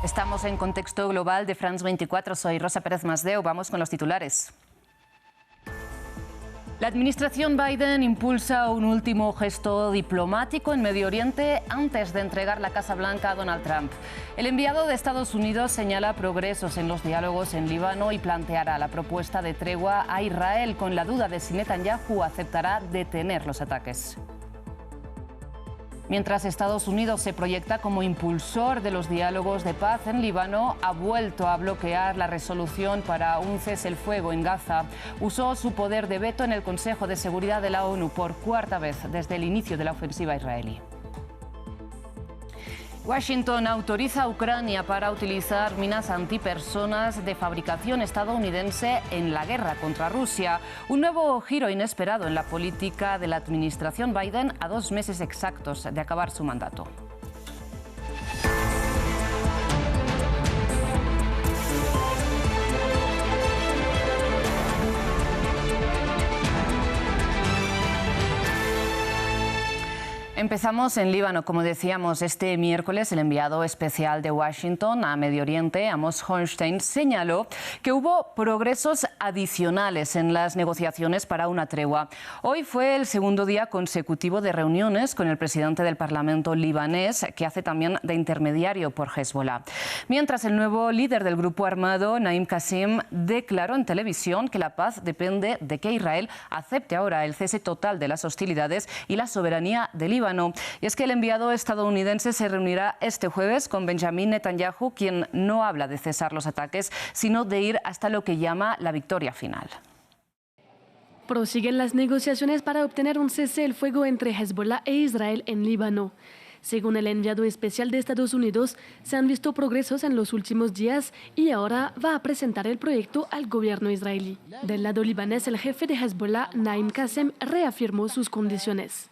Estamos en Contexto Global de France 24. Soy Rosa Pérez Masdeu. Vamos con los titulares. La administración Biden impulsa un último gesto diplomático en Medio Oriente antes de entregar la Casa Blanca a Donald Trump. El enviado de Estados Unidos señala progresos en los diálogos en Líbano y planteará la propuesta de tregua a Israel con la duda de si Netanyahu aceptará detener los ataques. Mientras Estados Unidos se proyecta como impulsor de los diálogos de paz en Líbano, ha vuelto a bloquear la resolución para un cese el fuego en Gaza. Usó su poder de veto en el Consejo de Seguridad de la ONU por cuarta vez desde el inicio de la ofensiva israelí. Washington autoriza a Ucrania para utilizar minas antipersonas de fabricación estadounidense en la guerra contra Rusia. Un nuevo giro inesperado en la política de la administración Biden a 2 meses exactos de acabar su mandato. Empezamos en Líbano. Como decíamos, este miércoles el enviado especial de Washington a Medio Oriente, Amos Hochstein, señaló que hubo progresos adicionales en las negociaciones para una tregua. Hoy fue el segundo día consecutivo de reuniones con el presidente del Parlamento libanés, que hace también de intermediario por Hezbollah. Mientras, el nuevo líder del grupo armado, Naim Qassem, declaró en televisión que la paz depende de que Israel acepte ahora el cese total de las hostilidades y la soberanía de Líbano. Y es que el enviado estadounidense se reunirá este jueves con Benjamin Netanyahu, quien no habla de cesar los ataques, sino de ir hasta lo que llama la victoria final. Prosiguen las negociaciones para obtener un cese el fuego entre Hezbollah e Israel en Líbano. Según el enviado especial de Estados Unidos, se han visto progresos en los últimos días y ahora va a presentar el proyecto al gobierno israelí. Del lado libanés, el jefe de Hezbollah, Naim Qassem, reafirmó sus condiciones.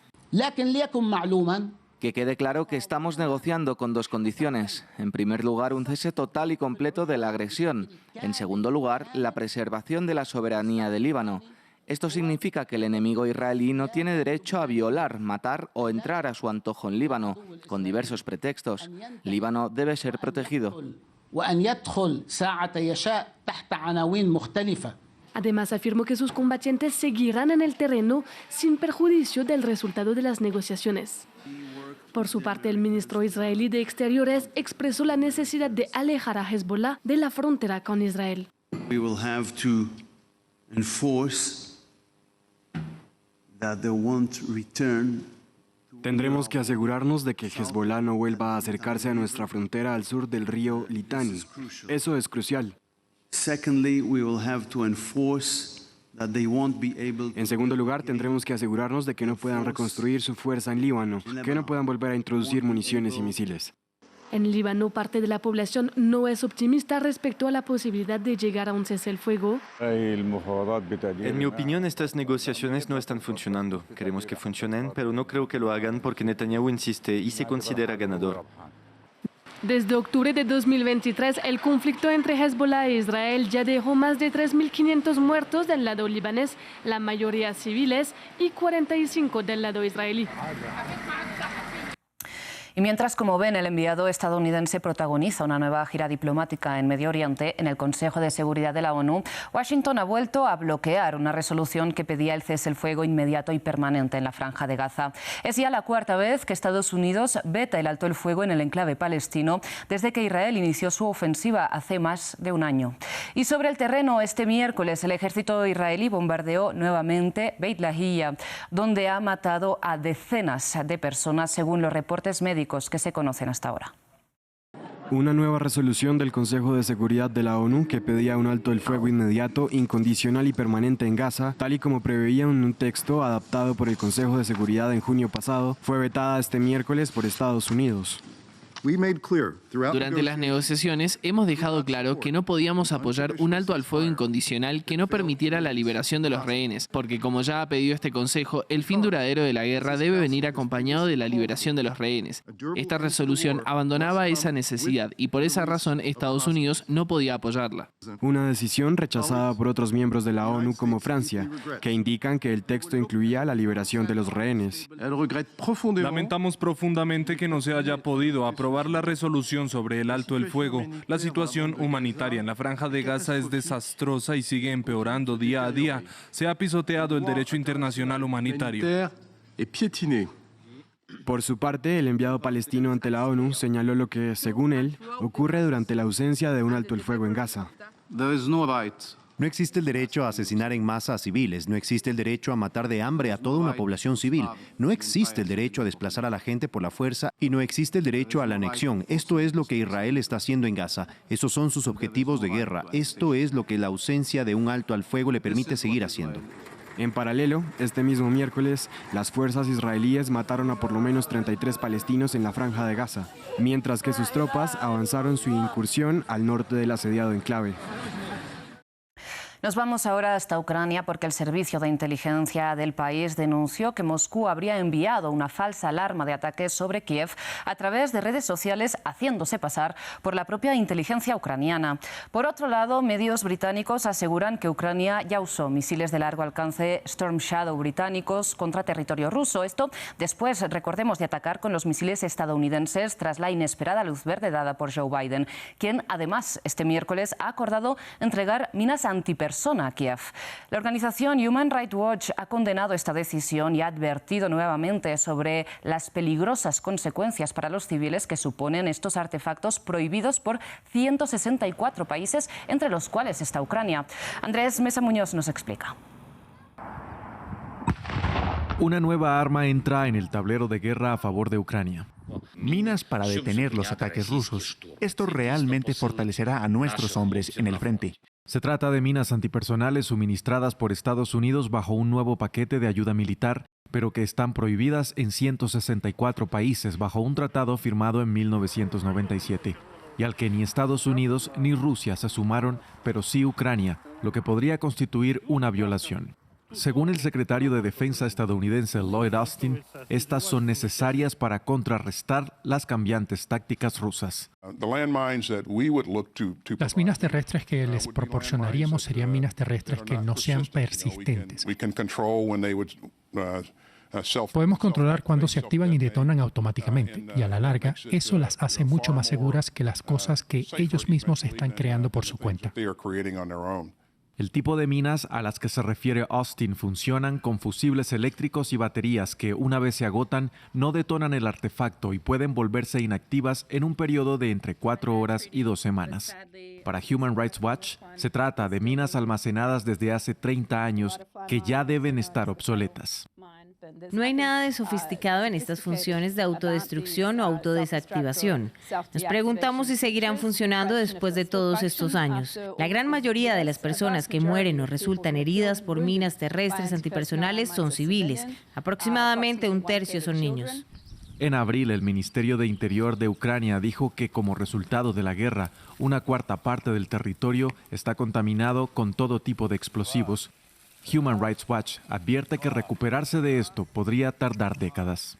Que quede claro que estamos negociando con 2 condiciones. En primer lugar, un cese total y completo de la agresión. En segundo lugar, la preservación de la soberanía del Líbano. Esto significa que el enemigo israelí no tiene derecho a violar, matar o entrar a su antojo en Líbano, con diversos pretextos. Líbano debe ser protegido. Además, afirmó que sus combatientes seguirán en el terreno sin perjuicio del resultado de las negociaciones. Por su parte, el ministro israelí de Exteriores expresó la necesidad de alejar a Hezbollah de la frontera con Israel. We will have to enforce that they won't return. Tendremos que asegurarnos de que Hezbollah no vuelva a acercarse a nuestra frontera al sur del río Litani. Eso es crucial. Secondly, we will have to enforce that they won't be able to... En segundo lugar, tendremos que asegurarnos de que no puedan reconstruir su fuerza en Líbano, que no puedan volver a introducir municiones y misiles. En Líbano, parte de la población no es optimista respecto a la posibilidad de llegar a un cese el fuego. En mi opinión, estas negociaciones no están funcionando. Queremos que funcionen, pero no creo que lo hagan porque Netanyahu insiste y se considera ganador. Desde octubre de 2023, el conflicto entre Hezbollah e Israel ya dejó más de 3.500 muertos del lado libanés, la mayoría civiles, y 45 del lado israelí. Y mientras, como ven, el enviado estadounidense protagoniza una nueva gira diplomática en Medio Oriente, en el Consejo de Seguridad de la ONU, Washington ha vuelto a bloquear una resolución que pedía el cese el fuego inmediato y permanente en la Franja de Gaza. Es ya la cuarta vez que Estados Unidos veta el alto el fuego en el enclave palestino desde que Israel inició su ofensiva hace más de un año. Y sobre el terreno, este miércoles el ejército israelí bombardeó nuevamente Beit Lahia, donde ha matado a decenas de personas, según los reportes médicos que se conocen hasta ahora. Una nueva resolución del Consejo de Seguridad de la ONU que pedía un alto el fuego inmediato, incondicional y permanente en Gaza, tal y como preveía en un texto adaptado por el Consejo de Seguridad en junio pasado, fue vetada este miércoles por Estados Unidos. Durante las negociaciones hemos dejado claro que no podíamos apoyar un alto al fuego incondicional que no permitiera la liberación de los rehenes, porque como ya ha pedido este Consejo, el fin duradero de la guerra debe venir acompañado de la liberación de los rehenes. Esta resolución abandonaba esa necesidad y por esa razón Estados Unidos no podía apoyarla. Una decisión rechazada por otros miembros de la ONU como Francia, que indican que el texto incluía la liberación de los rehenes. Lamentamos profundamente que no se haya podido aprobar aprobar la resolución sobre el alto el fuego, la situación humanitaria en la Franja de Gaza es desastrosa y sigue empeorando día a día. Se ha pisoteado el derecho internacional humanitario. Por su parte, el enviado palestino ante la ONU señaló lo que, según él, ocurre durante la ausencia de un alto el fuego en Gaza. No existe el derecho a asesinar en masa a civiles, no existe el derecho a matar de hambre a toda una población civil, no existe el derecho a desplazar a la gente por la fuerza y no existe el derecho a la anexión. Esto es lo que Israel está haciendo en Gaza. Esos son sus objetivos de guerra. Esto es lo que la ausencia de un alto al fuego le permite seguir haciendo. En paralelo, este mismo miércoles, las fuerzas israelíes mataron a por lo menos 33 palestinos en la Franja de Gaza, mientras que sus tropas avanzaron su incursión al norte del asediado enclave. Nos vamos ahora hasta Ucrania porque el servicio de inteligencia del país denunció que Moscú habría enviado una falsa alarma de ataques sobre Kiev a través de redes sociales, haciéndose pasar por la propia inteligencia ucraniana. Por otro lado, medios británicos aseguran que Ucrania ya usó misiles de largo alcance Storm Shadow británicos contra territorio ruso. Esto después, recordemos, de atacar con los misiles estadounidenses tras la inesperada luz verde dada por Joe Biden, quien además este miércoles ha acordado entregar minas antipersona a Kiev. La organización Human Rights Watch ha condenado esta decisión y ha advertido nuevamente sobre las peligrosas consecuencias para los civiles que suponen estos artefactos prohibidos por 164 países, entre los cuales está Ucrania. Andrés Mesa Muñoz nos explica. Una nueva arma entra en el tablero de guerra a favor de Ucrania. Minas para detener los ataques rusos. Esto realmente fortalecerá a nuestros hombres en el frente. Se trata de minas antipersonales suministradas por Estados Unidos bajo un nuevo paquete de ayuda militar, pero que están prohibidas en 164 países bajo un tratado firmado en 1997, y al que ni Estados Unidos ni Rusia se sumaron, pero sí Ucrania, lo que podría constituir una violación. Según el secretario de Defensa estadounidense Lloyd Austin, estas son necesarias para contrarrestar las cambiantes tácticas rusas. Las minas terrestres que les proporcionaríamos serían minas terrestres que no sean persistentes. Podemos controlar cuándo se activan y detonan automáticamente, y a la larga, eso las hace mucho más seguras que las cosas que ellos mismos están creando por su cuenta. El tipo de minas a las que se refiere Austin funcionan con fusibles eléctricos y baterías que, una vez se agotan, no detonan el artefacto y pueden volverse inactivas en un periodo de entre 4 horas y 2 semanas. Para Human Rights Watch, se trata de minas almacenadas desde hace 30 años que ya deben estar obsoletas. No hay nada de sofisticado en estas funciones de autodestrucción o autodesactivación. Nos preguntamos si seguirán funcionando después de todos estos años. La gran mayoría de las personas que mueren o resultan heridas por minas terrestres antipersonales son civiles. Aproximadamente un tercio son niños. En abril, el Ministerio de Interior de Ucrania dijo que como resultado de la guerra, una cuarta parte del territorio está contaminado con todo tipo de explosivos. Human Rights Watch advierte que recuperarse de esto podría tardar décadas.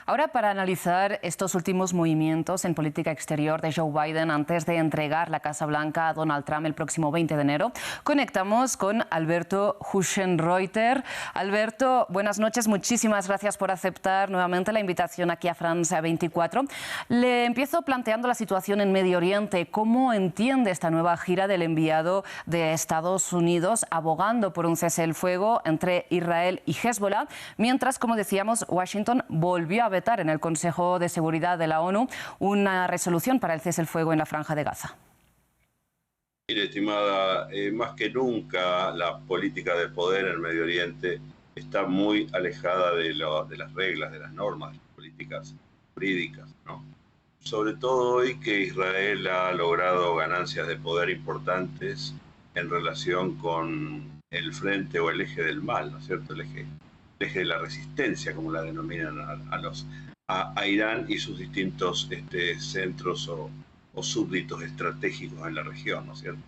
Ahora, para analizar estos últimos movimientos en política exterior de Joe Biden antes de entregar la Casa Blanca a Donald Trump el próximo 20 de enero, conectamos con Alberto Hüschenreuter. Alberto, buenas noches. Muchísimas gracias por aceptar nuevamente la invitación aquí a France 24. Le empiezo planteando la situación en Medio Oriente. ¿Cómo entiende esta nueva gira del enviado de Estados Unidos abogando por un cese el fuego entre Israel y Hezbollah? Mientras, como decíamos, Washington volvió a vetar en el Consejo de Seguridad de la ONU una resolución para el cese el fuego en la Franja de Gaza. Mire, estimada, más que nunca la política de poder en el Medio Oriente está muy alejada de las reglas, de las normas, de las políticas jurídicas, ¿no? Sobre todo hoy que Israel ha logrado ganancias de poder importantes en relación con el frente o el eje del mal, ¿no es cierto? El eje de la resistencia, como la denominan a Irán y sus distintos centros o súbditos estratégicos en la región, ¿no es cierto?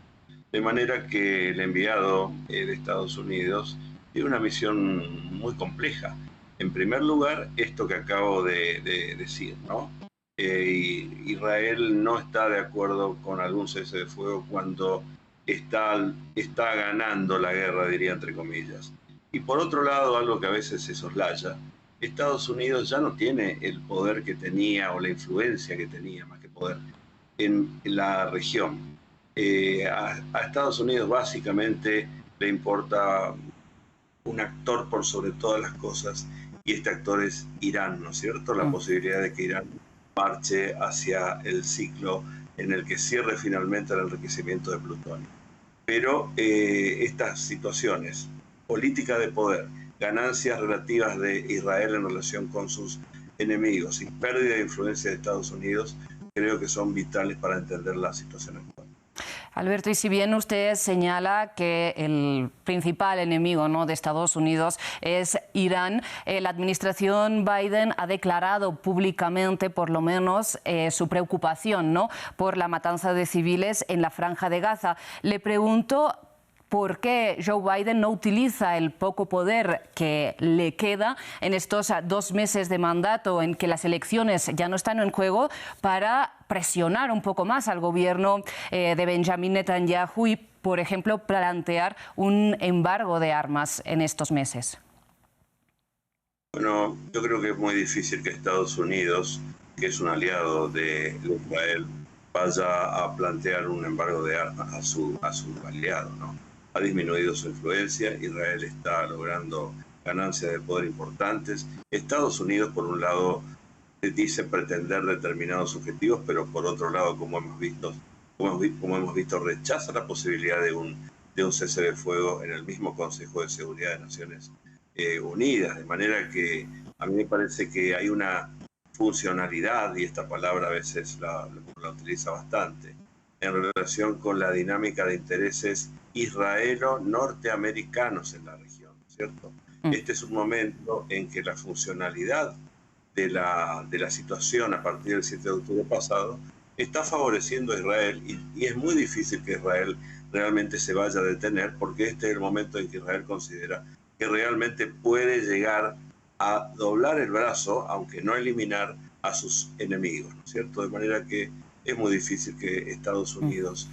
De manera que el enviado de Estados Unidos tiene una misión muy compleja. En primer lugar, esto que acabo de decir, ¿no? Israel no está de acuerdo con algún cese de fuego cuando está ganando la guerra, diría entre comillas. Y por otro lado, algo que a veces se soslaya, Estados Unidos ya no tiene el poder que tenía o la influencia que tenía, más que poder, en la región. A Estados Unidos básicamente le importa un actor por sobre todas las cosas, y este actor es Irán, ¿no es cierto? La posibilidad de que Irán marche hacia el ciclo en el que cierre finalmente el enriquecimiento de plutonio. Pero estas situaciones, política de poder, ganancias relativas de Israel en relación con sus enemigos y pérdida de influencia de Estados Unidos, creo que son vitales para entender la situación actual. Alberto, y si bien usted señala que el principal enemigo, ¿no?, de Estados Unidos es Irán, la administración Biden ha declarado públicamente, por lo menos, su preocupación, ¿no?, por la matanza de civiles en la Franja de Gaza. Le pregunto ¿por qué Joe Biden no utiliza el poco poder que le queda en estos 2 meses de mandato, en que las elecciones ya no están en juego, para presionar un poco más al gobierno de Benjamin Netanyahu y, por ejemplo, plantear un embargo de armas en estos meses? Bueno, yo creo que es muy difícil que Estados Unidos, que es un aliado de Israel, vaya a plantear un embargo de armas a su aliado, ¿no? Ha disminuido su influencia, Israel está logrando ganancias de poder importantes. Estados Unidos, por un lado, dice pretender determinados objetivos, pero por otro lado, como hemos visto, rechaza la posibilidad de un cese de fuego en el mismo Consejo de Seguridad de Naciones Unidas. De manera que a mí me parece que hay una funcionalidad, y esta palabra a veces la utiliza bastante, en relación con la dinámica de intereses israelo-norteamericanos en la región, ¿cierto? Este es un momento en que la funcionalidad de la situación a partir del 7 de octubre pasado está favoreciendo a Israel, y es muy difícil que Israel realmente se vaya a detener, porque este es el momento en que Israel considera que realmente puede llegar a doblar el brazo, aunque no eliminar a sus enemigos, ¿no es cierto? De manera que es muy difícil que Estados Unidos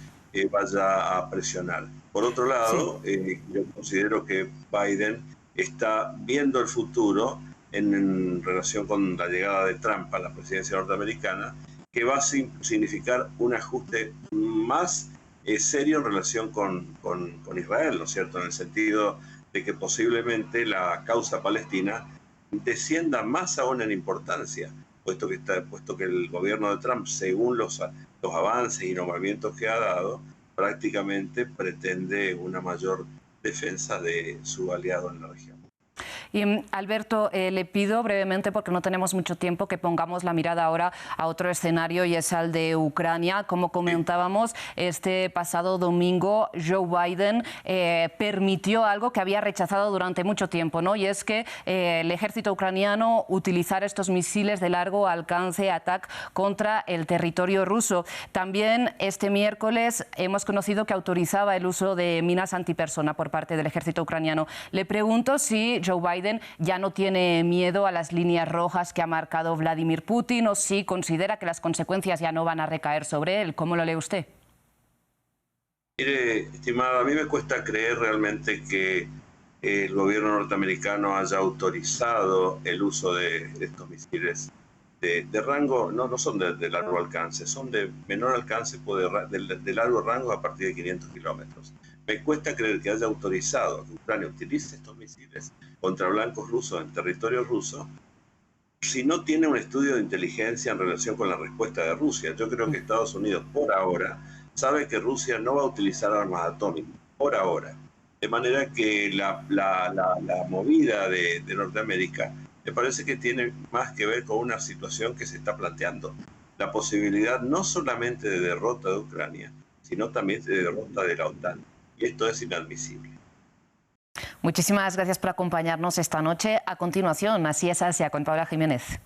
vaya a presionar. Por otro lado, yo considero que Biden está viendo el futuro en relación con la llegada de Trump a la presidencia norteamericana, que va a significar un ajuste más serio en relación con Israel, ¿no es cierto? En el sentido de que posiblemente la causa palestina descienda más aún en importancia, puesto que el gobierno de Trump, según los avances y nombramientos que ha dado, prácticamente pretende una mayor defensa de su aliado en la región. Y Alberto, le pido brevemente, porque no tenemos mucho tiempo, que pongamos la mirada ahora a otro escenario, y es al de Ucrania. Como comentábamos, este pasado domingo Joe Biden permitió algo que había rechazado durante mucho tiempo, ¿no? Y es que el ejército ucraniano utilizara estos misiles de largo alcance ATAK contra el territorio ruso. También este miércoles hemos conocido que autorizaba el uso de minas antipersona por parte del ejército ucraniano. Le pregunto si Joe Biden ya no tiene miedo a las líneas rojas que ha marcado Vladimir Putin, o si considera que las consecuencias ya no van a recaer sobre él. ¿Cómo lo lee usted? Mire, estimada, a mí me cuesta creer realmente que el gobierno norteamericano haya autorizado el uso de estos misiles de rango, no son de largo alcance, son de menor alcance, de largo rango a partir de 500 kilómetros. Me cuesta creer que haya autorizado que Ucrania utilice estos misiles contra blancos rusos en territorio ruso si no tiene un estudio de inteligencia en relación con la respuesta de Rusia. Yo creo que Estados Unidos, por ahora, sabe que Rusia no va a utilizar armas atómicas, por ahora. De manera que la movida de Norteamérica me parece que tiene más que ver con una situación que se está planteando. La posibilidad no solamente de derrota de Ucrania, sino también de derrota de la OTAN. Y esto es inadmisible. Muchísimas gracias por acompañarnos esta noche. A continuación, Así es Asia, con Paula Jiménez.